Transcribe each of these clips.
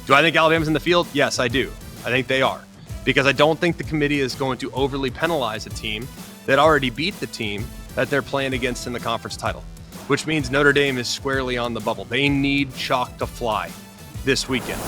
Do I think Alabama's in the field? Yes, I do. I think they are. Because I don't think the committee is going to overly penalize a team that already beat the team that they're playing against in the conference title, which means Notre Dame is squarely on the bubble. They need chalk to fly this weekend.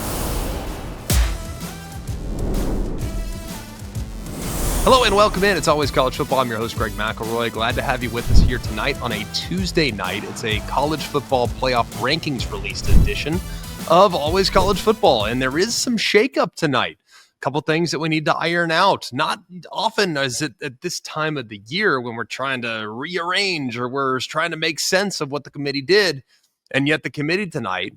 Hello and welcome in. It's Always College Football. I'm your host, Greg McElroy. Glad to have you with us here tonight on a Tuesday night. It's a college football playoff rankings released edition of Always College Football, and there is some shakeup tonight. A couple things that we need to iron out. Not often is it at this time of the year when we're trying to rearrange or we're trying to make sense of what the committee did, and yet the committee tonight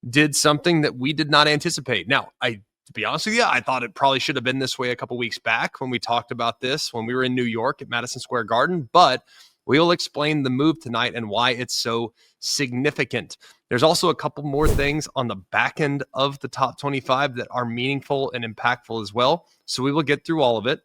did something that we did not anticipate. Now, to be honest with you, I thought it probably should have been this way a couple weeks back when we talked about this when we were in New York at Madison Square Garden, but we will explain the move tonight and why it's so significant. There's also a couple more things on the back end of the top 25 that are meaningful and impactful as well. So we will get through all of it.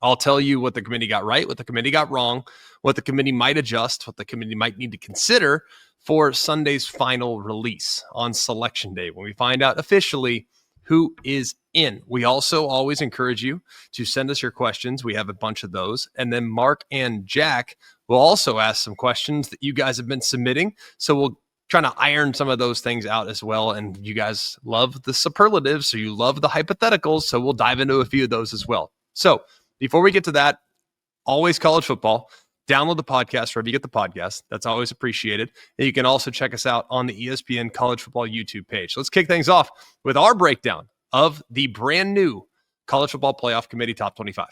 I'll tell you what the committee got right, what the committee got wrong, what the committee might adjust, what the committee might need to consider for Sunday's final release on Selection Day when we find out officially who is in. We also always encourage you to send us your questions. We have a bunch of those. And then Mark and Jack will also ask some questions that you guys have been submitting. So we'll try to iron some of those things out as well. And you guys love the superlatives, so you love the hypotheticals. So we'll dive into a few of those as well. So before we get to that, Always College Football. Download the podcast wherever you get the podcast. That's always appreciated. And you can also check us out on the ESPN College Football YouTube page. Let's kick things off with our breakdown of the brand new College Football Playoff Committee Top 25.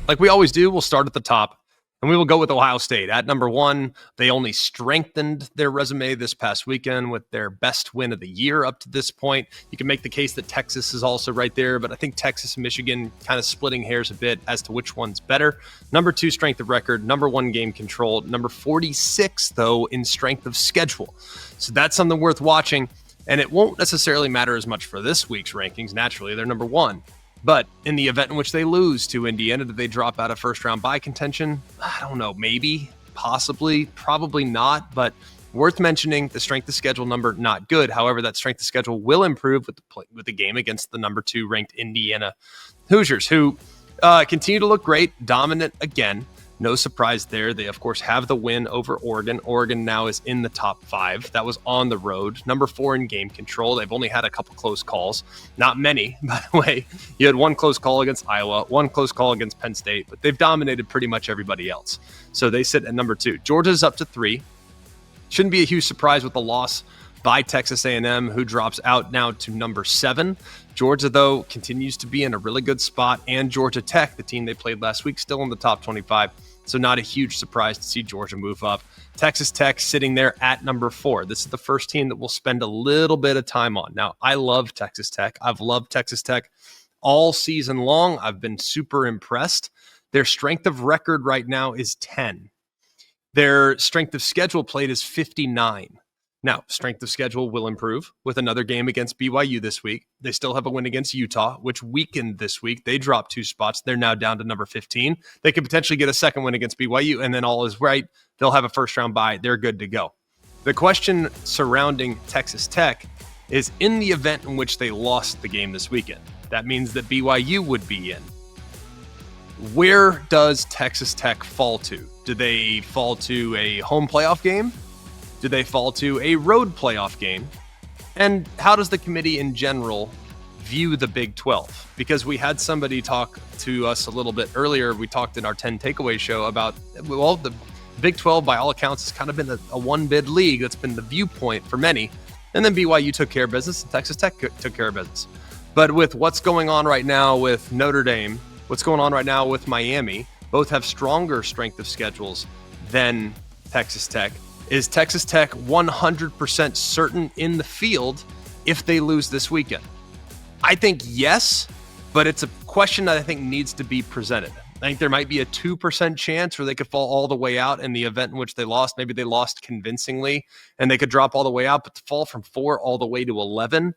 Like we always do, we'll start at the top, and we will go with Ohio State. At number one, they only strengthened their resume this past weekend with their best win of the year up to this point. You can make the case that Texas is also right there, but I think Texas and Michigan kind of splitting hairs a bit as to which one's better. Number two, strength of record. Number one, game control. Number 46, though, in strength of schedule. So that's something worth watching, and it won't necessarily matter as much for this week's rankings. Naturally, they're number one. But in the event in which they lose to Indiana, did they drop out of first-round bye contention? I don't know. Maybe, possibly, probably not. But worth mentioning, the strength of schedule number, not good. However, that strength of schedule will improve with the game against the number two ranked Indiana Hoosiers, who continue to look great, dominant again. No surprise there. They, of course, have the win over Oregon. Oregon now is in the top five. That was on the road. Number four in game control. They've only had a couple close calls. Not many, by the way. You had one close call against Iowa, one close call against Penn State, but they've dominated pretty much everybody else. So they sit at number two. Georgia's up to three. Shouldn't be a huge surprise with the loss by Texas A&M, who drops out now to number seven. Georgia, though, continues to be in a really good spot, and Georgia Tech, the team they played last week, still in the top 25. So not a huge surprise to see Georgia move up. Texas Tech sitting there at number four. This is the first team that we'll spend a little bit of time on. Now, I love Texas Tech. I've loved Texas Tech all season long. I've been super impressed. Their strength of record right now is 10. Their strength of schedule played is 59. Now, strength of schedule will improve with another game against BYU this week. They still have a win against Utah, which weakened this week. They dropped 2 spots. They're now down to number 15. They could potentially get a second win against BYU, and then all is right. They'll have a first-round bye. They're good to go. The question surrounding Texas Tech is in the event in which they lost the game this weekend. That means that BYU would be in. Where does Texas Tech fall to? Do they fall to a home playoff game? Do they fall to a road playoff game? And how does the committee in general view the Big 12? Because we had somebody talk to us a little bit earlier. We talked in our 10 takeaway show about, well, the Big 12, by all accounts, has kind of been a one-bid league. That's been the viewpoint for many. And then BYU took care of business, and Texas Tech took care of business. But with what's going on right now with Notre Dame, what's going on right now with Miami, both have stronger strength of schedules than Texas Tech. Is Texas Tech 100% certain in the field if they lose this weekend? I think yes, but it's a question that I think needs to be presented. I think there might be a 2% chance where they could fall all the way out in the event in which they lost. Maybe they lost convincingly and they could drop all the way out, but to fall from 4 all the way to 11,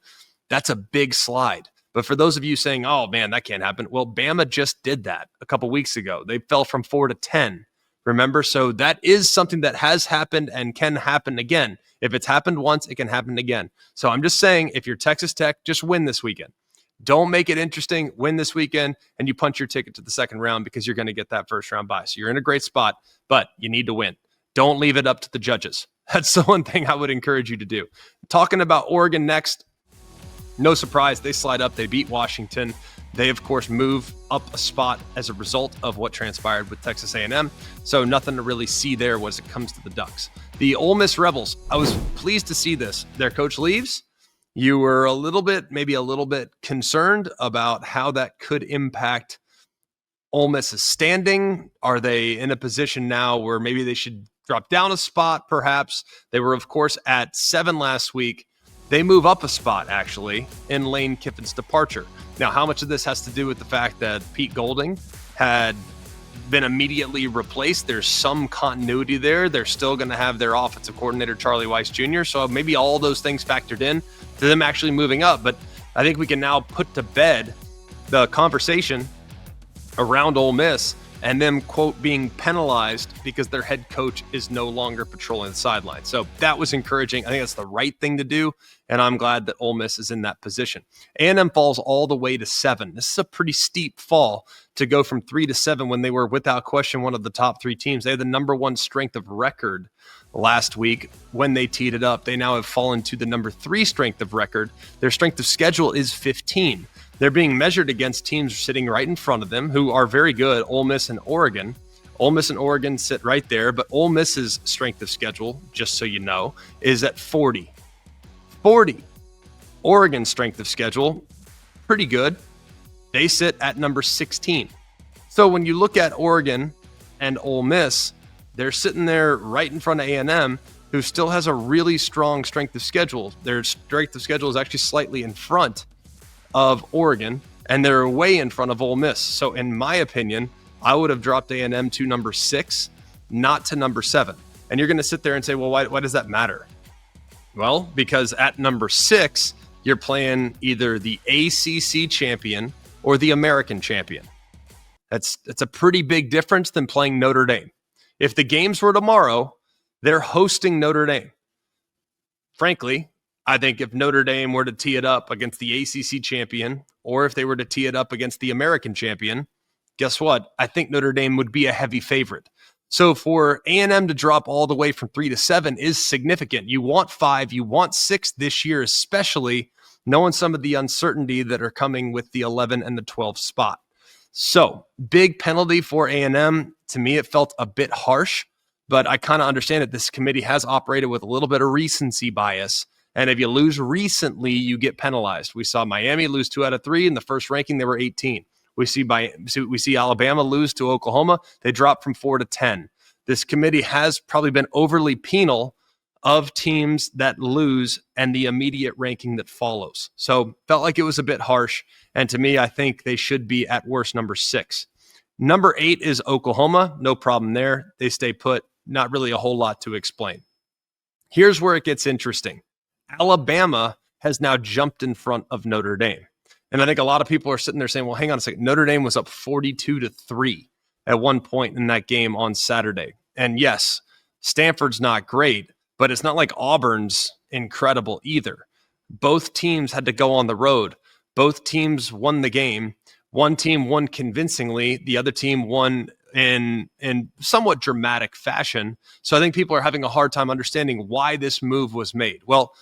that's a big slide. But for those of you saying, oh man, that can't happen. Well, Bama just did that a couple weeks ago. They fell from 4 to 10 Remember? So that is something that has happened and can happen again. If it's happened once, it can happen again. So I'm just saying, if you're Texas Tech, just win this weekend. Don't make it interesting. Win this weekend, and you punch your ticket to the second round because you're going to get that first round bye. So you're in a great spot, but you need to win. Don't leave it up to the judges. That's the one thing I would encourage you to do. Talking about Oregon next, no surprise, they slide up. They beat Washington. They, of course, move up a spot as a result of what transpired with Texas A&M. So nothing to really see there as it comes to the Ducks. The Ole Miss Rebels, I was pleased to see this. Their coach leaves. You were maybe a little bit concerned about how that could impact Ole Miss's standing. Are they in a position now where maybe they should drop down a spot, perhaps? They were, of course, at 7 last week. They move up a spot, actually, in Lane Kiffin's departure. Now, how much of this has to do with the fact that Pete Golding had been immediately replaced? There's some continuity there. They're still going to have their offensive coordinator, Charlie Weiss Jr., so maybe all those things factored in to them actually moving up. But I think we can now put to bed the conversation around Ole Miss and them, quote, being penalized because their head coach is no longer patrolling the sideline. So that was encouraging. I think that's the right thing to do, and I'm glad that Ole Miss is in that position. A&M falls all the way to 7. This is a pretty steep fall to go from 3 to 7 when they were, without question, one of the top 3 teams. They had the number 1 strength of record last week when they teed it up. They now have fallen to the number 3 strength of record. Their strength of schedule is 15. They're being measured against teams sitting right in front of them who are very good, Ole Miss and Oregon. Ole Miss and Oregon sit right there, but Ole Miss's strength of schedule, just so you know, is at 40. 40. Oregon's strength of schedule, pretty good. They sit at number 16. So when you look at Oregon and Ole Miss, they're sitting there right in front of A&M, who still has a really strong strength of schedule. Their strength of schedule is actually slightly in front of Oregon, and they're way in front of Ole Miss. So in my opinion, I would have dropped A&M to number 6, not to number 7. And you're going to sit there and say, well, why does that matter? Well, because at number 6, you're playing either the ACC champion or the American champion. That's a pretty big difference than playing Notre Dame. If the games were tomorrow, they're hosting Notre Dame. Frankly, I think if Notre Dame were to tee it up against the ACC champion, or if they were to tee it up against the American champion, guess what? I think Notre Dame would be a heavy favorite. So for A&M to drop all the way from 3 to 7 is significant. You want 5, you want 6 this year, especially knowing some of the uncertainty that are coming with the 11 and the 12 spot. So big penalty for A&M. To me, it felt a bit harsh, but I kind of understand that this committee has operated with a little bit of recency bias. And if you lose recently, you get penalized. We saw Miami lose 2 out of 3. In the first ranking, they were 18. We see Alabama lose to Oklahoma. They dropped from 4 to 10. This committee has probably been overly penal of teams that lose and the immediate ranking that follows. So felt like it was a bit harsh. And to me, I think they should be at worst number 6. Number 8 is Oklahoma. No problem there. They stay put. Not really a whole lot to explain. Here's where it gets interesting. Alabama has now jumped in front of Notre Dame. And I think a lot of people are sitting there saying, well, hang on a second. Notre Dame was up 42-3 at one point in that game on Saturday. And yes, Stanford's not great, but it's not like Auburn's incredible either. Both teams had to go on the road. Both teams won the game. One team won convincingly. The other team won in somewhat dramatic fashion. So I think people are having a hard time understanding why this move was made. Well,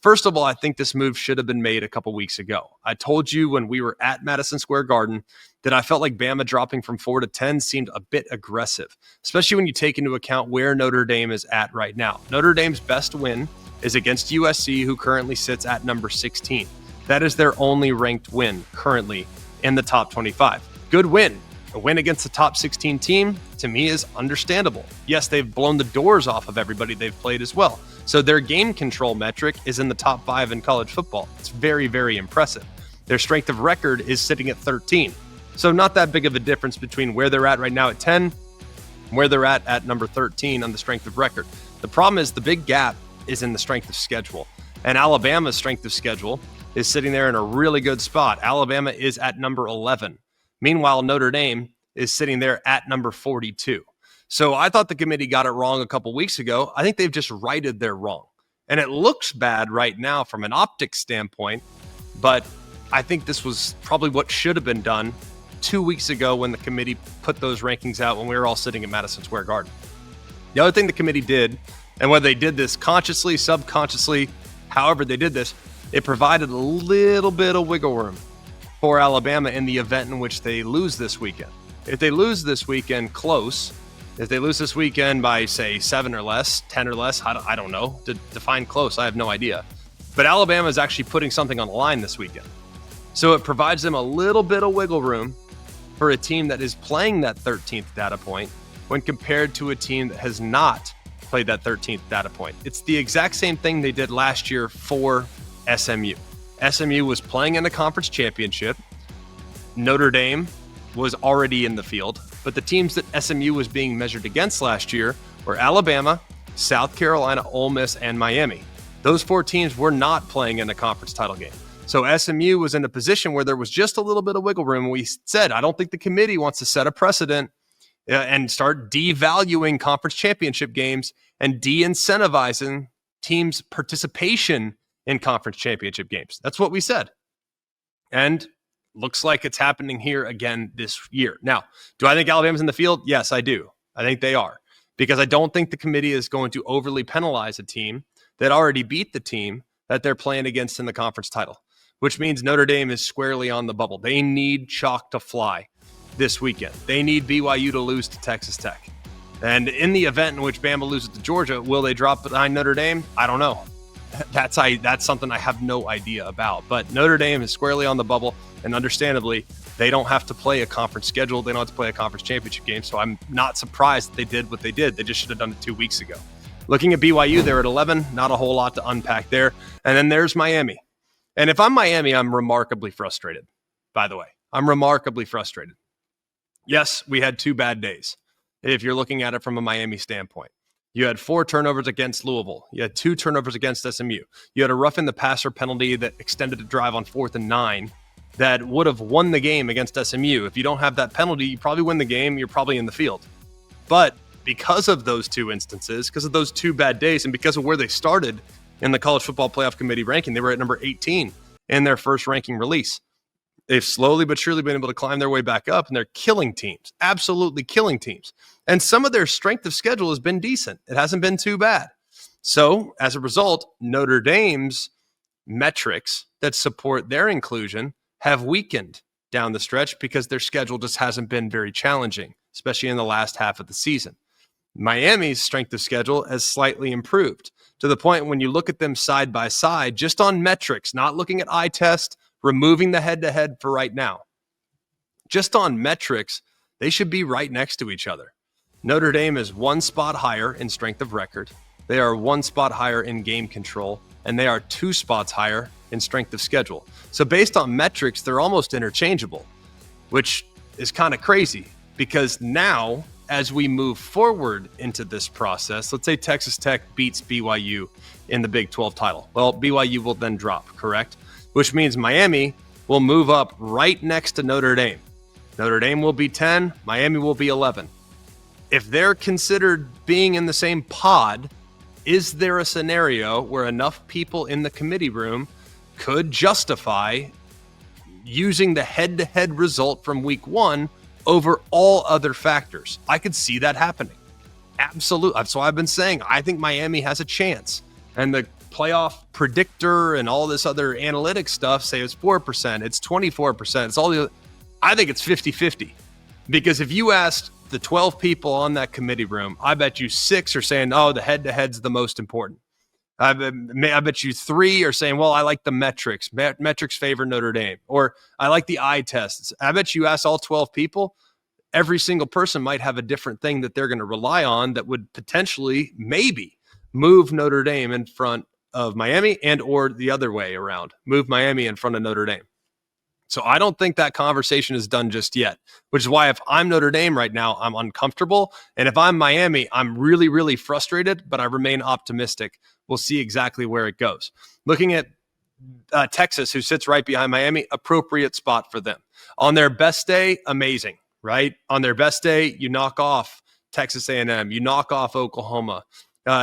first of all, I think this move should have been made a couple weeks ago. I told you when we were at Madison Square Garden that I felt like Bama dropping from 4 to 10 seemed a bit aggressive, especially when you take into account where Notre Dame is at right now. Notre Dame's best win is against USC, who currently sits at number 16. That is their only ranked win currently in the top 25. Good win. A win against the top 16 team, to me, is understandable. Yes, they've blown the doors off of everybody they've played as well. So their game control metric is in the top 5 in college football. It's very, very impressive. Their strength of record is sitting at 13. So not that big of a difference between where they're at right now at 10 and where they're at number 13 on the strength of record. The problem is the big gap is in the strength of schedule. And Alabama's strength of schedule is sitting there in a really good spot. Alabama is at number 11. Meanwhile, Notre Dame is sitting there at number 42. So I thought the committee got it wrong a couple weeks ago. I think they've just righted their wrong. And it looks bad right now from an optics standpoint, but I think this was probably what should have been done 2 weeks ago when the committee put those rankings out when we were all sitting at Madison Square Garden. The other thing the committee did, and whether they did this consciously, subconsciously, however they did this, it provided a little bit of wiggle room for Alabama in the event in which they lose this weekend. If they lose this weekend close, if they lose this weekend by, say, 7 or less, 10 or less, I don't know. To define close, I have no idea. But Alabama is actually putting something on the line this weekend. So it provides them a little bit of wiggle room for a team that is playing that 13th data point when compared to a team that has not played that 13th data point. It's the exact same thing they did last year for SMU. SMU was playing in the conference championship. Notre Dame was already in the field, but the teams that SMU was being measured against last year were Alabama, South Carolina, Ole Miss, and Miami. Those 4 teams were not playing in the conference title game. So SMU was in a position where there was just a little bit of wiggle room. We said, I don't think the committee wants to set a precedent and start devaluing conference championship games and de-incentivizing teams' participation in conference championship games. That's what we said. And looks like it's happening here again this year. Now, do I think Alabama's in the field? Yes, I do. I think they are. Because I don't think the committee is going to overly penalize a team that already beat the team that they're playing against in the conference title, which means Notre Dame is squarely on the bubble. They need chalk to fly this weekend. They need BYU to lose to Texas Tech. And in the event in which Bama loses to Georgia, will they drop behind Notre Dame? I don't know. That's something I have no idea about. But Notre Dame is squarely on the bubble, and understandably, they don't have to play a conference schedule. They don't have to play a conference championship game. So I'm not surprised that they did what they did. They just should have done it 2 weeks ago. Looking at BYU, they're at 11. Not a whole lot to unpack there. And then there's Miami. And if I'm Miami, I'm remarkably frustrated, by the way. I'm remarkably frustrated. Yes, we had 2 bad days, if you're looking at it from a Miami standpoint. You had 4 turnovers against Louisville. You had 2 turnovers against SMU. You had a roughing the passer penalty that extended a drive on 4th and 9 that would have won the game against SMU. If you don't have that penalty, you probably win the game. You're probably in the field. But because of those 2 instances, because of those 2 bad days, and because of where they started in the College Football Playoff Committee ranking, they were at number 18 in their first ranking release. They've slowly but surely been able to climb their way back up, and they're killing teams, absolutely killing teams. And some of their strength of schedule has been decent. It hasn't been too bad. So as a result, Notre Dame's metrics that support their inclusion have weakened down the stretch because their schedule just hasn't been very challenging, especially in the last half of the season. Miami's strength of schedule has slightly improved to the point when you look at them side by side, just on metrics, not looking at eye test, removing the head-to-head for right now. Just on metrics, they should be right next to each other. Notre Dame is 1 spot higher in strength of record. They are 1 spot higher in game control, and they are 2 spots higher in strength of schedule. So based on metrics, they're almost interchangeable, which is kind of crazy because now, as we move forward into this process, let's say Texas Tech beats BYU in the Big 12 title. Well, BYU will then drop, correct? Which means Miami will move up right next to Notre Dame. Notre Dame will be 10, Miami will be 11. If they're considered being in the same pod, is there a scenario where enough people in the committee room could justify using the head-to-head result from week 1 over all other factors? I could see that happening. Absolutely. That's why I've been saying I think Miami has a chance. And the playoff predictor and all this other analytics stuff say it's 4%, it's 24%, it's all the. I think it's 50-50. Because if you asked the 12 people on that committee room, I bet you 6 are saying, oh, the head-to-head's the most important. I bet you 3 are saying, well, I like the metrics. Metrics favor Notre Dame. Or I like the eye tests. I bet you ask all 12 people, every single person might have a different thing that they're going to rely on that would potentially, maybe, move Notre Dame in front of Miami and or the other way around. Move Miami in front of Notre Dame. So I don't think that conversation is done just yet, which is why if I'm Notre Dame right now, I'm uncomfortable. And if I'm Miami, I'm really, really frustrated, but I remain optimistic. We'll see exactly where it goes. Looking at Texas, who sits right behind Miami, appropriate spot for them. On their best day, amazing, right? On their best day, you knock off Texas A&M, you knock off Oklahoma,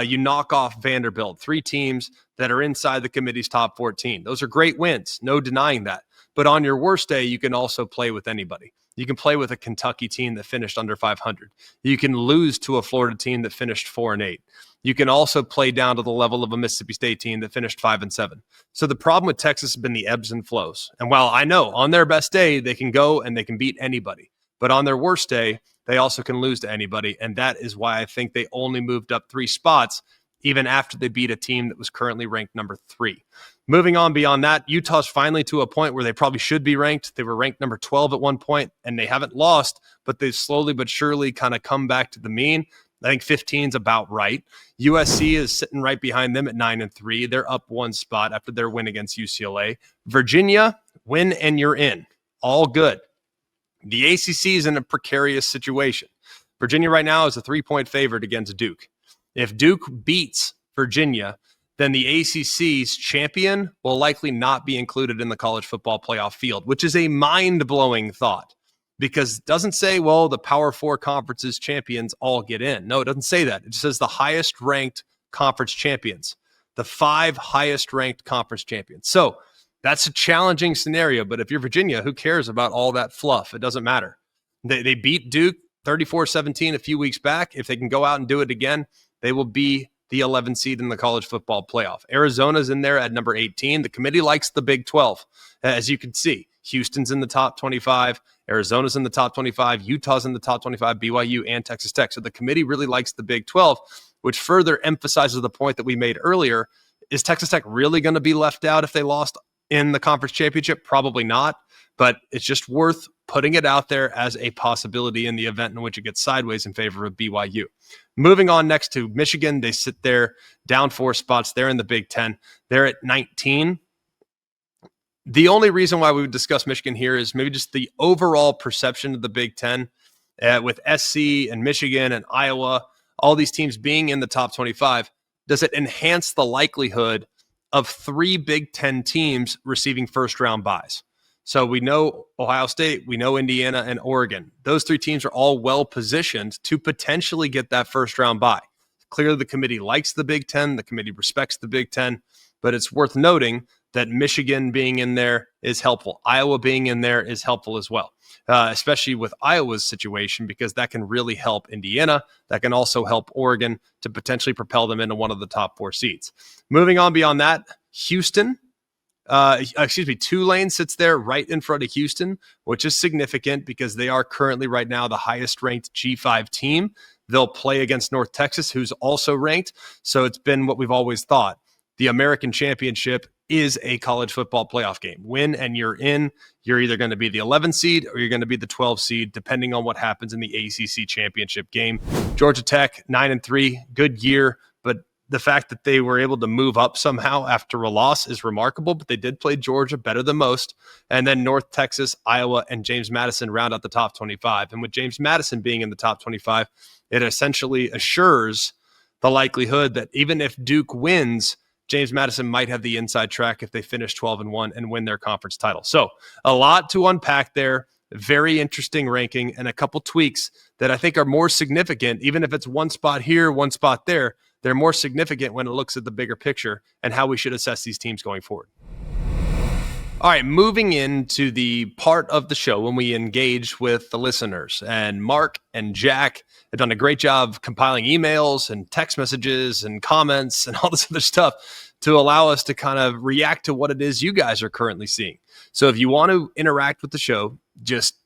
you knock off Vanderbilt, 3 teams that are inside the committee's top 14. Those are great wins, no denying that. But on your worst day, you can also play with anybody. You can play with a Kentucky team that finished under 500. You can lose to a Florida team that finished 4-8. You can also play down to the level of a Mississippi State team that finished 5-7. So the problem with Texas has been the ebbs and flows. And while I know on their best day, they can go and they can beat anybody, but on their worst day, they also can lose to anybody. And that is why I think they only moved up 3 spots, even after they beat a team that was currently ranked number 3. Moving on beyond that, Utah's finally to a point where they probably should be ranked. They were ranked number 12 at one point, and they haven't lost, but they've slowly but surely kind of come back to the mean. I think 15 is about right. USC is sitting right behind them at 9-3. They're up 1 spot after their win against UCLA. Virginia, win and you're in. All good. The ACC is in a precarious situation. Virginia right now is a 3-point favorite against Duke. If Duke beats Virginia, then the ACC's champion will likely not be included in the college football playoff field, which is a mind-blowing thought because it doesn't say, well, the Power 4 conferences champions all get in. No, it doesn't say that. It just says the highest-ranked conference champions, the 5 highest-ranked conference champions. So that's a challenging scenario, but if you're Virginia, who cares about all that fluff? It doesn't matter. They beat Duke 34-17 a few weeks back. If they can go out and do it again, they will be the 11 seed in the college football playoff. Arizona's in there at number 18. The committee likes the Big 12, as you can see. Houston's in the top 25. Arizona's in the top 25. Utah's in the top 25. BYU and Texas Tech. So the committee really likes the Big 12, which further emphasizes the point that we made earlier. Is Texas Tech really going to be left out if they lost in the conference championship? Probably not, but it's just worth putting it out there as a possibility in the event in which it gets sideways in favor of BYU. Moving on next to Michigan, they sit there down 4 spots. They're in the Big Ten. They're at 19. The only reason why we would discuss Michigan here is maybe just the overall perception of the Big Ten with SC and Michigan and Iowa, all these teams being in the top 25. Does it enhance the likelihood of 3 Big Ten teams receiving first-round byes? So we know Ohio State, we know Indiana, and Oregon. Those 3 teams are all well-positioned to potentially get that first-round bye. Clearly, the committee likes the Big Ten. The committee respects the Big Ten. But it's worth noting that Michigan being in there is helpful. Iowa being in there is helpful as well, especially with Iowa's situation, because that can really help Indiana. That can also help Oregon to potentially propel them into one of the top 4 seeds. Moving on beyond that, Houston. Tulane sits there right in front of Houston, which is significant because they are currently right now the highest ranked G5 team. They'll play against North Texas, who's also ranked. So it's been what we've always thought. The American Championship is a college football playoff game. Win and you're in. You're either going to be the 11 seed or you're going to be the 12 seed, depending on what happens in the ACC championship game. Georgia Tech, 9-3, good year, but the fact that they were able to move up somehow after a loss is remarkable, but they did play Georgia better than most. And then North Texas, Iowa, and James Madison round out the top 25. And with James Madison being in the top 25, it essentially assures the likelihood that even if Duke wins, James Madison might have the inside track if they finish 12-1 and win their conference title. So a lot to unpack there. Very interesting ranking and a couple tweaks that I think are more significant, even if it's 1 spot here, 1 spot there. They're more significant when it looks at the bigger picture and how we should assess these teams going forward. All right, moving into the part of the show when we engage with the listeners. And Mark and Jack have done a great job compiling emails and text messages and comments and all this other stuff to allow us to kind of react to what it is you guys are currently seeing. So if you want to interact with the show, just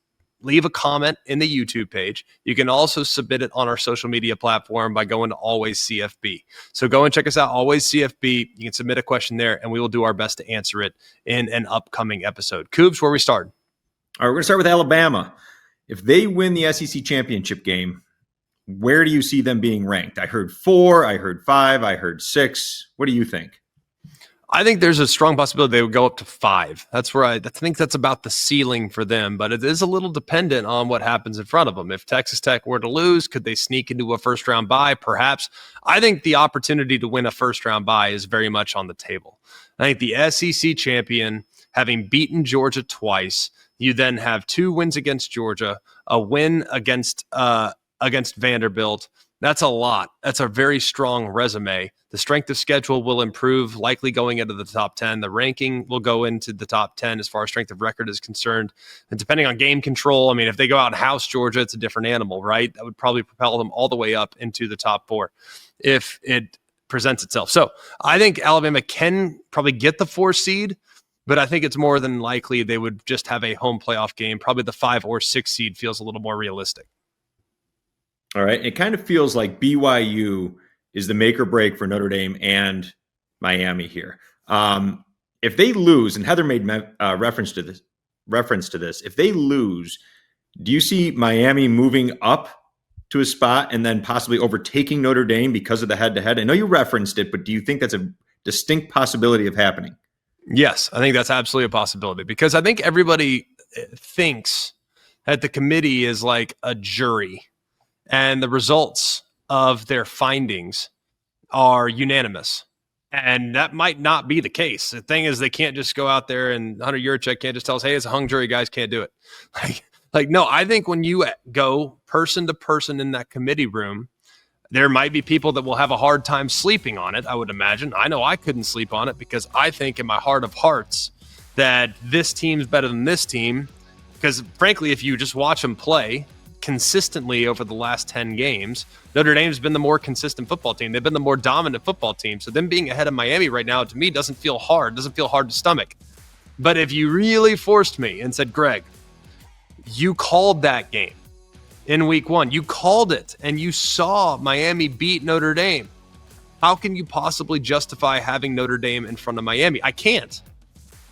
leave a comment in the YouTube page. You can also submit it on our social media platform by going to Always CFB. So go and check us out, Always CFB. You can submit a question there, and we will do our best to answer it in an upcoming episode. Coobs, where we start? All right, we're going to start with Alabama. If they win the SEC championship game, where do you see them being ranked? I heard 4, I heard 5, I heard 6. What do you think? I think there's a strong possibility they would go up to 5. That's where I think that's about the ceiling for them, but it is a little dependent on what happens in front of them. If Texas Tech were to lose, could they sneak into a first-round bye? Perhaps. I think the opportunity to win a first-round bye is very much on the table. I think the SEC champion, having beaten Georgia twice, you then have 2 wins against Georgia, a win against against Vanderbilt. That's a lot. That's a very strong resume. The strength of schedule will improve, likely going into the top 10. The ranking will go into the top 10 as far as strength of record is concerned. And depending on game control, I mean, if they go out and house Georgia, it's a different animal, right? That would probably propel them all the way up into the top 4 if it presents itself. So I think Alabama can probably get the 4 seed, but I think it's more than likely they would just have a home playoff game. Probably the 5 or 6 seed feels a little more realistic. All right. It kind of feels like BYU is the make or break for Notre Dame and Miami here. If they lose, and Heather made reference to this, if they lose, do you see Miami moving up to a spot and then possibly overtaking Notre Dame because of the head-to-head? I know you referenced it, but do you think that's a distinct possibility of happening? Yes, I think that's absolutely a possibility, because I think everybody thinks that the committee is like a jury and the results of their findings are unanimous. And that might not be the case. The thing is, they can't just go out there, and Hunter Yurchek can't just tell us, hey, it's a hung jury, guys, can't do it. No, I think when you go person to person in that committee room, there might be people that will have a hard time sleeping on it, I would imagine. I know I couldn't sleep on it because I think in my heart of hearts that this team's better than this team. Because frankly, if you just watch them play consistently over the last 10 games, Notre Dame's been the more consistent football team. They've been the more dominant football team. So them being ahead of Miami right now, to me, doesn't feel hard to stomach. But if you really forced me and said, Greg, you called that game in week 1, you called it, and you saw Miami beat Notre Dame, how can you possibly justify having Notre Dame in front of Miami? I can't.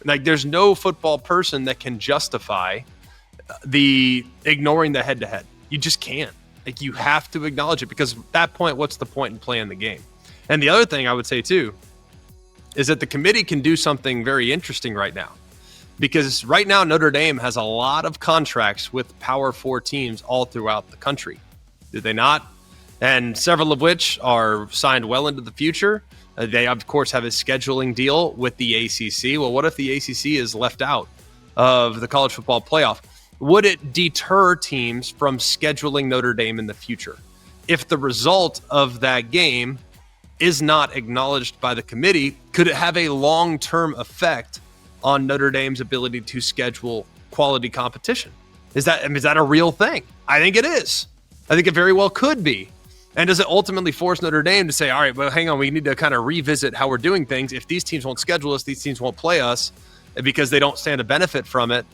There's no football person that can justify the ignoring the head-to-head. You just can't. You have to acknowledge it, because at that point, what's the point in playing the game? And the other thing I would say too is that the committee can do something very interesting right now, because right now Notre Dame has a lot of contracts with Power 4 teams all throughout the country. Do they not? And several of which are signed well into the future. They, of course, have a scheduling deal with the ACC. Well, what if the ACC is left out of the college football playoff? Would it deter teams from scheduling Notre Dame in the future? If the result of that game is not acknowledged by the committee, could it have a long-term effect on Notre Dame's ability to schedule quality competition? Is that a real thing? I think it is. I think it very well could be. And does it ultimately force Notre Dame to say, all right, well, hang on, we need to kind of revisit how we're doing things. If these teams won't schedule us, these teams won't play us because they don't stand to benefit from it,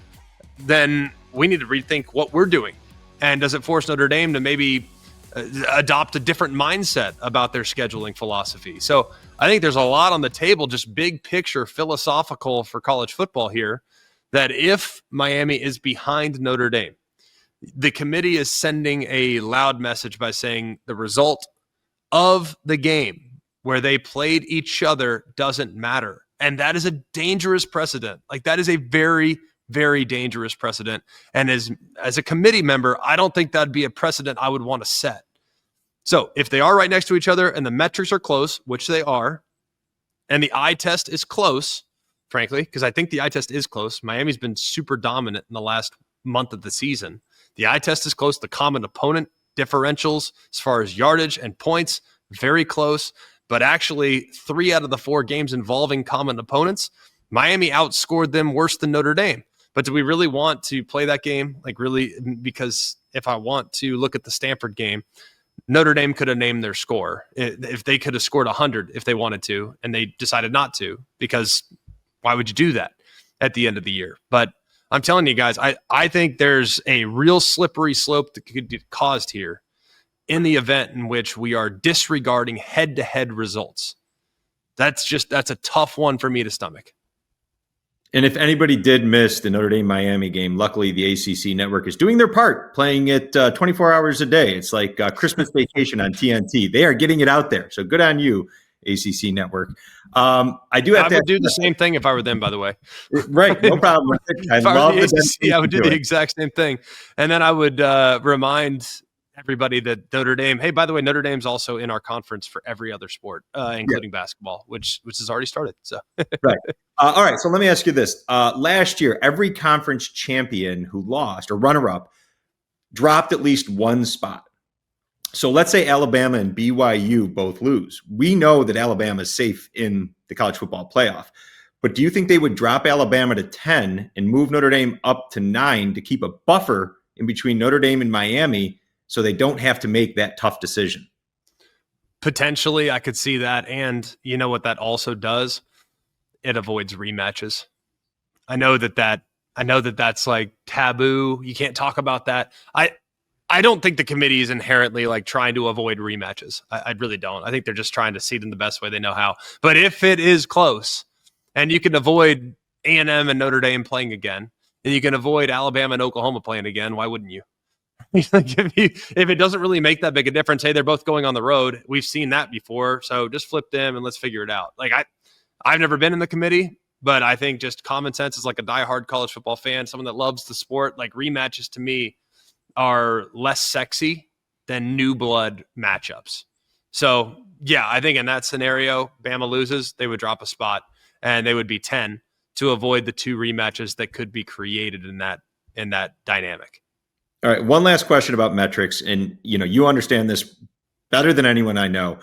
then we need to rethink what we're doing. And does it force Notre Dame to maybe adopt a different mindset about their scheduling philosophy? So I think there's a lot on the table, just big picture philosophical for college football here, that if Miami is behind Notre Dame, the committee is sending a loud message by saying the result of the game where they played each other doesn't matter. And that is a dangerous precedent. That is a very, very dangerous precedent. And as a committee member, I don't think that'd be a precedent I would want to set. So if they are right next to each other and the metrics are close, which they are, and the eye test is close, frankly, because I think the eye test is close. Miami's been super dominant in the last month of the season. The eye test is close. The common opponent differentials as far as yardage and points, very close. But actually, 3 out of the 4 games involving common opponents, Miami outscored them worse than Notre Dame. But do we really want to play that game? Really? Because if I want to look at the Stanford game, Notre Dame could have named their score. If they could have scored 100 if they wanted to, and they decided not to, because why would you do that at the end of the year? But I'm telling you guys, I think there's a real slippery slope that could get caused here in the event in which we are disregarding head-to-head results. That's a tough one for me to stomach. And if anybody did miss the Notre Dame-Miami game, luckily the ACC network is doing their part, playing it 24 hours a day. It's like Christmas vacation on TNT. They are getting it out there. So good on you, ACC network. I would do the same thing if I were them, by the way. Right, no problem. I love the ACC, I would do the exact same thing. And then I would remind everybody that Notre Dame, hey, by the way, Notre Dame's also in our conference for every other sport, including basketball, which has already started. So right. All right. So let me ask you this. Last year, every conference champion who lost or runner-up dropped at least one spot. So let's say Alabama and BYU both lose. We know that Alabama is safe in the college football playoff. But do you think they would drop Alabama to 10 and move Notre Dame up to 9 to keep a buffer in between Notre Dame and Miami so they don't have to make that tough decision? Potentially, I could see that. And you know what that also does? It avoids rematches. I know that that's like taboo. You can't talk about that. I don't think the committee is inherently like trying to avoid rematches. I really don't. I think they're just trying to seed in the best way they know how. But if it is close and you can avoid A&M and Notre Dame playing again, and you can avoid Alabama and Oklahoma playing again, why wouldn't you? If it doesn't really make that big a difference, hey, they're both going on the road. We've seen that before. So just flip them and let's figure it out. Like I've never been in the committee, but I think just common sense is like a diehard college football fan, someone that loves the sport. Like rematches to me are less sexy than new blood matchups. So yeah, I think in that scenario, Bama loses, they would drop a spot and they would be 10 to avoid the two rematches that could be created in that dynamic. All right, one last question about metrics, and you understand this better than anyone I know.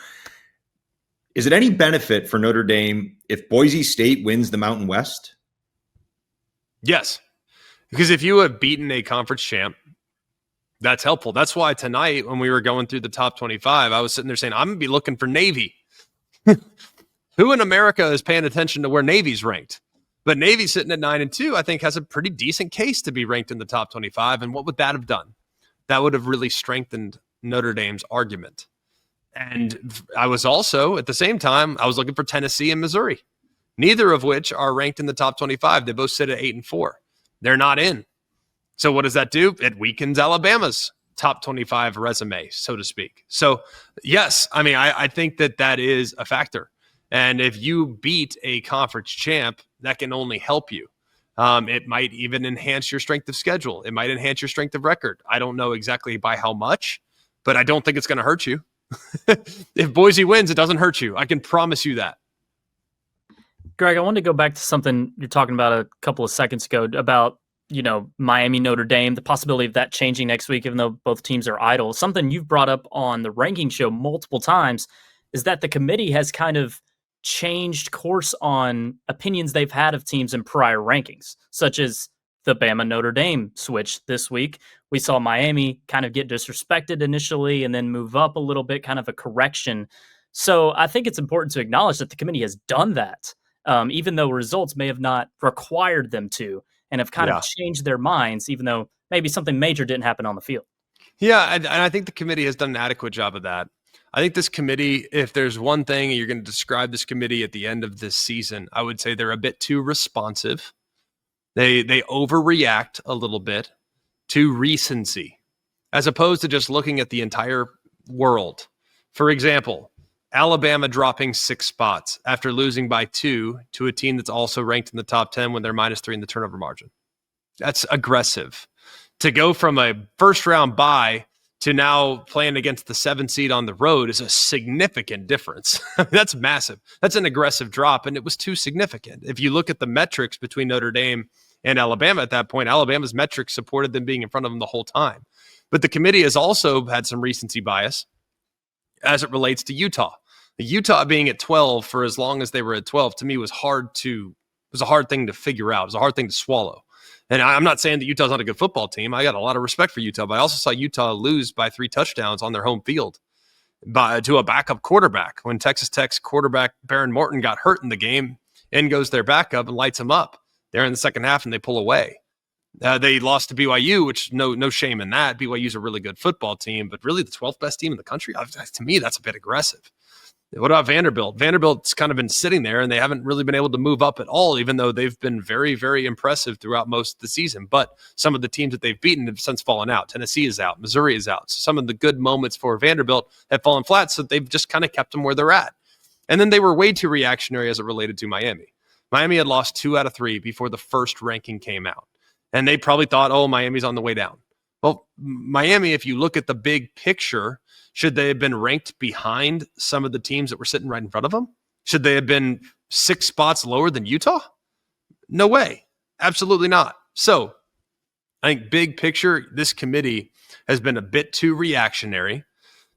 Is it any benefit for Notre Dame if Boise State wins the Mountain West? Yes, because if you have beaten a conference champ, that's helpful. That's why tonight when we were going through the top 25, I was sitting there saying, I'm going to be looking for Navy. Who in America is paying attention to where Navy's ranked? But Navy sitting at 9-2, I think has a pretty decent case to be ranked in the top 25. And what would that have done? That would have really strengthened Notre Dame's argument. And I was also, at the same time, I was looking for Tennessee and Missouri, neither of which are ranked in the top 25. They both sit at 8-4. They're not in. So what does that do? It weakens Alabama's top 25 resume, so to speak. So yes, I mean, I think that is a factor. And if you beat a conference champ, that can only help you. It might even enhance your strength of schedule. It might enhance your strength of record. I don't know exactly by how much, but I don't think it's going to hurt you. If Boise wins, it doesn't hurt you. I can promise you that. Greg, I wanted to go back to something you're talking about a couple of seconds ago about Miami, Notre Dame, the possibility of that changing next week, even though both teams are idle. Something you've brought up on the ranking show multiple times is that the committee has kind of changed course on opinions they've had of teams in prior rankings, such as the Bama Notre Dame switch this week. We saw Miami kind of get disrespected initially and then move up a little bit, kind of a correction. So I think it's important to acknowledge that the committee has done that, even though results may have not required them to, and have kind of changed their minds, even though maybe something major didn't happen on the field. Yeah, and I think the committee has done an adequate job of that. I think this committee, if there's one thing you're going to describe this committee at the end of this season, I would say they're a bit too responsive. They overreact a little bit to recency, as opposed to just looking at the entire world. For example, Alabama dropping 6 spots after losing by 2 to a team that's also ranked in the top 10 when they're -3 in the turnover margin. That's aggressive. To go from a first-round bye to now playing against the 7 seed on the road is a significant difference. That's massive. That's an aggressive drop, and it was too significant. If you look at the metrics between Notre Dame and Alabama at that point, Alabama's metrics supported them being in front of them the whole time. But the committee has also had some recency bias as it relates to Utah. Utah being at 12 for as long as they were at 12 to me was a hard thing to figure out. It was a hard thing to swallow. And I'm not saying that Utah's not a good football team. I got a lot of respect for Utah, but I also saw Utah lose by 3 touchdowns on their home field to a backup quarterback. When Texas Tech's quarterback Baron Morton got hurt in the game, in goes their backup and lights them up. They're in the second half and they pull away. They lost to BYU, which no shame in that. BYU's a really good football team, but really the 12th best team in the country? To me, that's a bit aggressive. What about Vanderbilt? Vanderbilt's kind of been sitting there, and they haven't really been able to move up at all, even though they've been very, very impressive throughout most of the season. But some of the teams that they've beaten have since fallen out. Tennessee is out. Missouri is out. So some of the good moments for Vanderbilt have fallen flat, so they've just kind of kept them where they're at. And then they were way too reactionary as it related to Miami. Miami had lost 2 out of 3 before the first ranking came out. And they probably thought, oh, Miami's on the way down. Well, Miami, if you look at the big picture, should they have been ranked behind some of the teams that were sitting right in front of them? Should they have been 6 spots lower than Utah? No way. Absolutely not. So I think big picture, this committee has been a bit too reactionary.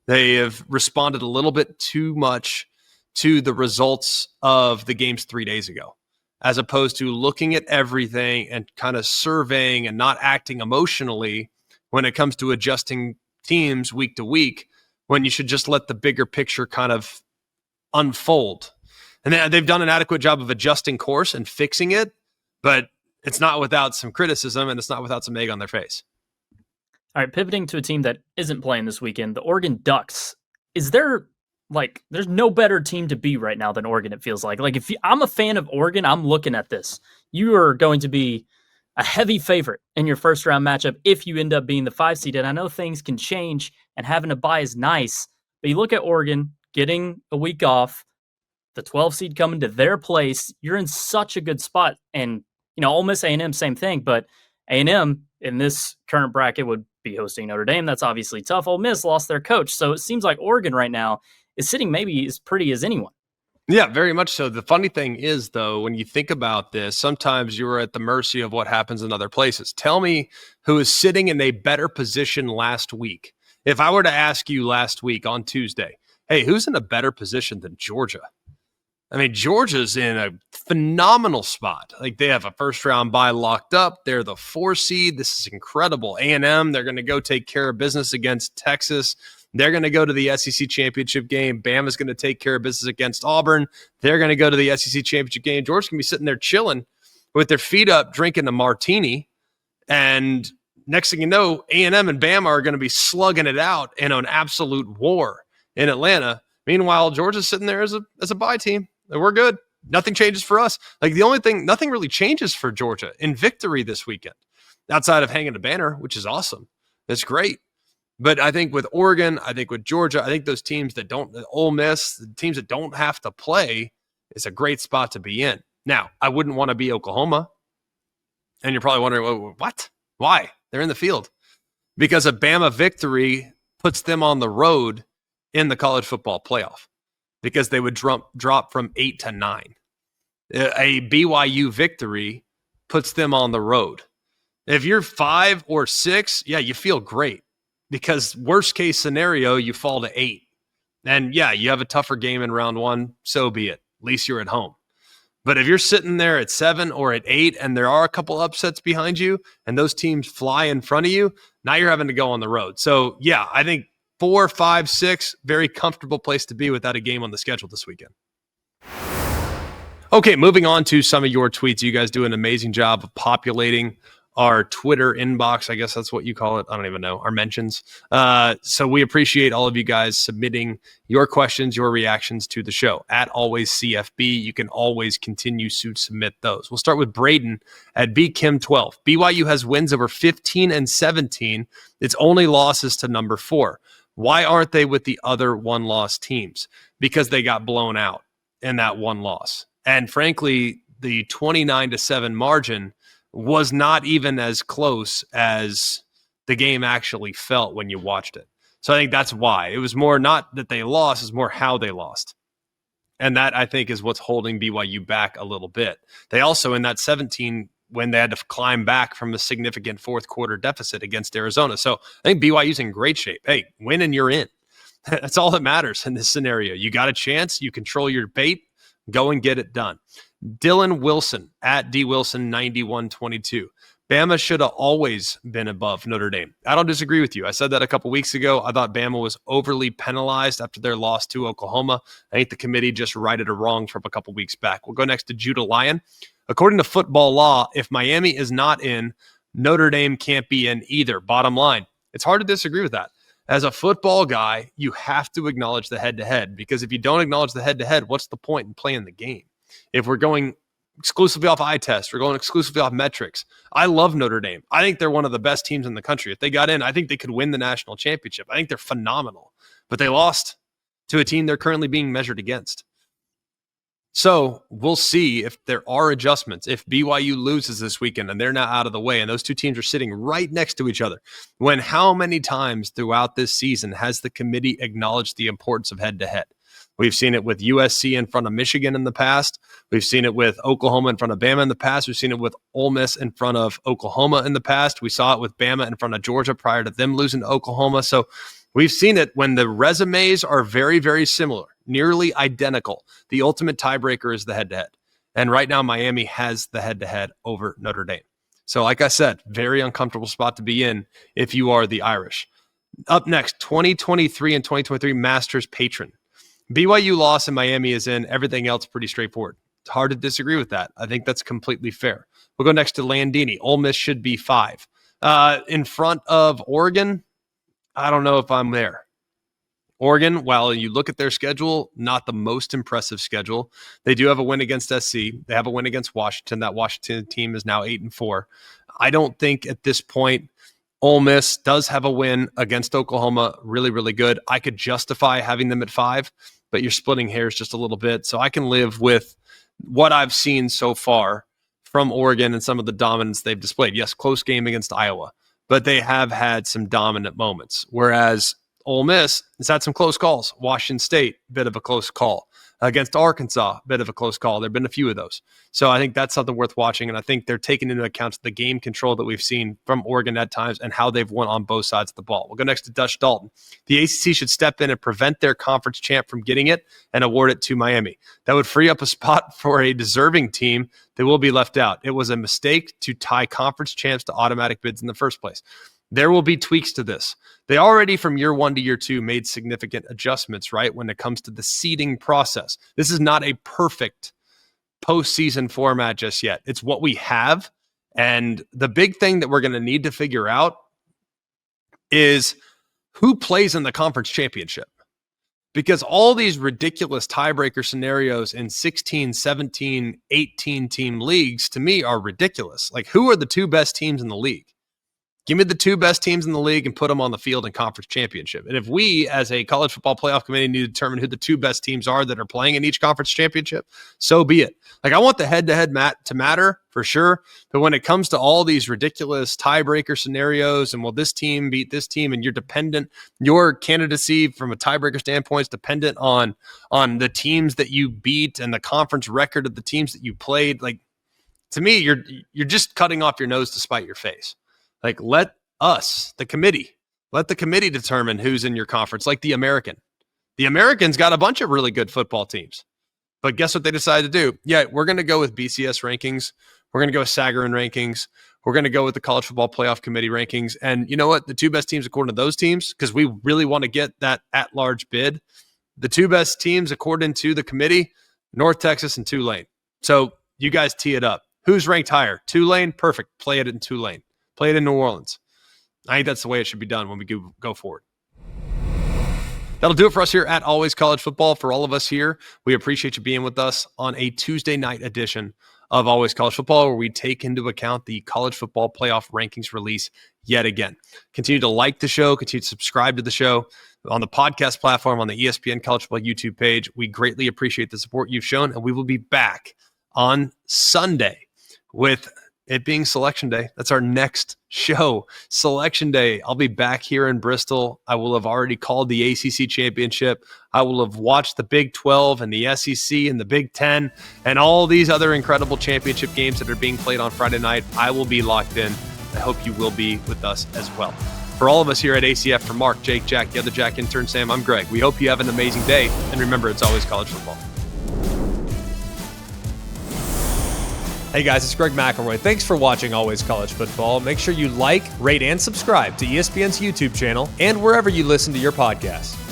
They have responded a little bit too much to the results of the games 3 days ago, as opposed to looking at everything and kind of surveying and not acting emotionally when it comes to adjusting teams week to week, when you should just let the bigger picture kind of unfold. And they've done an adequate job of adjusting course and fixing it, but it's not without some criticism and it's not without some egg on their face. All right, pivoting to a team that isn't playing this weekend, the Oregon Ducks. Is there, there's no better team to be right now than Oregon, it feels like. Like, I'm a fan of Oregon, I'm looking at this. You are going to be a heavy favorite in your first round matchup if you end up being the 5 seed. And I know things can change and having a bye is nice, but you look at Oregon getting a week off, the 12 seed coming to their place, you're in such a good spot. And, Ole Miss, A&M, same thing, but A&M in this current bracket would be hosting Notre Dame. That's obviously tough. Ole Miss lost their coach. So it seems like Oregon right now is sitting maybe as pretty as anyone. Yeah, very much so. The funny thing is, though, when you think about this, sometimes you're at the mercy of what happens in other places. Tell me who is sitting in a better position last week. If I were to ask you last week on Tuesday, hey, who's in a better position than Georgia? I mean, Georgia's in a phenomenal spot. Like, they have a first-round bye locked up. They're the 4 seed. This is incredible. A&M, they're going to go take care of business against Texas. They're going to go to the SEC championship game. Bama's going to take care of business against Auburn. They're going to go to the SEC championship game. Georgia's going to be sitting there chilling with their feet up, drinking a martini. And next thing you know, A&M and Bama are going to be slugging it out in an absolute war in Atlanta. Meanwhile, Georgia's sitting there as a bye team. We're good. Nothing changes for us. Like, the only thing, nothing really changes for Georgia in victory this weekend, outside of hanging a banner, which is awesome. That's great. But I think with Oregon, I think with Georgia, I think those teams that don't, Ole Miss, the teams that don't have to play, is a great spot to be in. Now, I wouldn't want to be Oklahoma. And you're probably wondering, well, what? Why? They're in the field. Because a Bama victory puts them on the road in the college football playoff, because they would drop from 8 to 9. A BYU victory puts them on the road. If you're 5 or 6, yeah, you feel great, because worst case scenario, you fall to 8. And yeah, you have a tougher game in round 1, so be it. At least you're at home. But if you're sitting there at 7 or at 8 and there are a couple upsets behind you and those teams fly in front of you, now you're having to go on the road. So yeah, I think 4, 5, 6, very comfortable place to be without a game on the schedule this weekend. Okay, moving on to some of your tweets. You guys do an amazing job of populating our Twitter inbox. I guess that's what you call it. I don't even know. Our mentions. So we appreciate all of you guys submitting your questions, your reactions to the show. At Always CFB, you can always continue to submit those. We'll start with Braden at BKim12. BYU has wins over 15 and 17. Its only losses to number 4. Why aren't they with the other one-loss teams? Because they got blown out in that one loss. And frankly, the 29-7 margin was not even as close as the game actually felt when you watched it. So I think that's why. It was more not that they lost, it's more how they lost. And that, I think, is what's holding BYU back a little bit. They also, in that 17, when they had to climb back from a significant fourth quarter deficit against Arizona. So I think BYU's in great shape. Hey, win and you're in. That's all that matters in this scenario. You got a chance. You control your bait. Go and get it done. Dylan Wilson at DWilson9122. Bama should have always been above Notre Dame. I don't disagree with you. I said that a couple weeks ago. I thought Bama was overly penalized after their loss to Oklahoma. I think the committee just righted a wrong from a couple weeks back. We'll go next to Judah Lyon. According to football law, if Miami is not in, Notre Dame can't be in either. Bottom line, it's hard to disagree with that. As a football guy, you have to acknowledge the head-to-head, because if you don't acknowledge the head-to-head, what's the point in playing the game? If we're going exclusively off eye test, we're going exclusively off metrics. I love Notre Dame. I think they're one of the best teams in the country. If they got in, I think they could win the national championship. I think they're phenomenal, but they lost to a team they're currently being measured against. So we'll see if there are adjustments. If BYU loses this weekend and they're now out of the way and those two teams are sitting right next to each other, when how many times throughout this season has the committee acknowledged the importance of head-to-head? We've seen it with USC in front of Michigan in the past. We've seen it with Oklahoma in front of Bama in the past. We've seen it with Ole Miss in front of Oklahoma in the past. We saw it with Bama in front of Georgia prior to them losing to Oklahoma. So We've seen it when the resumes are very, very similar, nearly identical. The ultimate tiebreaker is the head-to-head. And right now, Miami has the head-to-head over Notre Dame. So like I said, very uncomfortable spot to be in if you are the Irish. Up next, 2023 and 2023 Masters patron. BYU loss and Miami is in. Everything else pretty straightforward. It's hard to disagree with that. I think that's completely fair. We'll go next to Landini. Ole Miss should be 5. In front of Oregon, I don't know if I'm there. Oregon, while you look at their schedule, not the most impressive schedule. They do have a win against SC. They have a win against Washington. That Washington team is now 8-4. I don't think at this point Ole Miss does have a win against Oklahoma. Really, really good. I could justify having them at 5, but you're splitting hairs just a little bit. So I can live with what I've seen so far from Oregon and some of the dominance they've displayed. Yes, close game against Iowa, but they have had some dominant moments. Whereas Ole Miss has had some close calls. Washington State, bit of a close call. Against Arkansas, bit of a close call. There have been a few of those. So I think that's something worth watching, and I think they're taking into account the game control that we've seen from Oregon at times and how they've won on both sides of the ball. We'll go next to Dutch Dalton. The ACC should step in and prevent their conference champ from getting it and award it to Miami. That would free up a spot for a deserving team that will be left out. It was a mistake to tie conference champs to automatic bids in the first place. There will be tweaks to this. They already, from year 1 to year 2, made significant adjustments, right, when it comes to the seeding process. This is not a perfect postseason format just yet. It's what we have. And the big thing that we're going to need to figure out is who plays in the conference championship. Because all these ridiculous tiebreaker scenarios in 16, 17, 18-team leagues, to me, are ridiculous. Like, who are the 2 best teams in the league? Give me the 2 best teams in the league and put them on the field in conference championship. And if we, as a college football playoff committee, need to determine who the 2 best teams are that are playing in each conference championship, so be it. Like, I want the head-to-head to matter for sure. But when it comes to all these ridiculous tiebreaker scenarios and will this team beat this team and you're dependent, your candidacy from a tiebreaker standpoint is dependent on the teams that you beat and the conference record of the teams that you played. Like, to me, you're just cutting off your nose to spite your face. Like, let us, the committee determine who's in your conference, like the American. The American's got a bunch of really good football teams. But guess what they decided to do? Yeah, we're going to go with BCS rankings. We're going to go with Sagarin rankings. We're going to go with the College Football Playoff Committee rankings. And you know what? The 2 best teams according to those teams, because we really want to get that at-large bid, the 2 best teams according to the committee, North Texas and Tulane. So you guys tee it up. Who's ranked higher? Tulane? Perfect. Play it in Tulane. Play it in New Orleans. I think that's the way it should be done when we go forward. That'll do it for us here at Always College Football. For all of us here, we appreciate you being with us on a Tuesday night edition of Always College Football, where we take into account the college football playoff rankings release yet again. Continue to like the show. Continue to subscribe to the show on the podcast platform, on the ESPN College Football YouTube page. We greatly appreciate the support you've shown, and we will be back on Sunday with it being Selection Day. That's our next show, Selection Day. I'll be back here in Bristol. I will have already called the ACC Championship. I will have watched the Big 12 and the SEC and the Big 10 and all these other incredible championship games that are being played on Friday night. I will be locked in. I hope you will be with us as well. For all of us here at ACF, for Mark, Jake, Jack, the other Jack intern, Sam, I'm Greg. We hope you have an amazing day. And remember, it's always college football. Hey guys, it's Greg McElroy. Thanks for watching Always College Football. Make sure you like, rate, and subscribe to ESPN's YouTube channel and wherever you listen to your podcasts.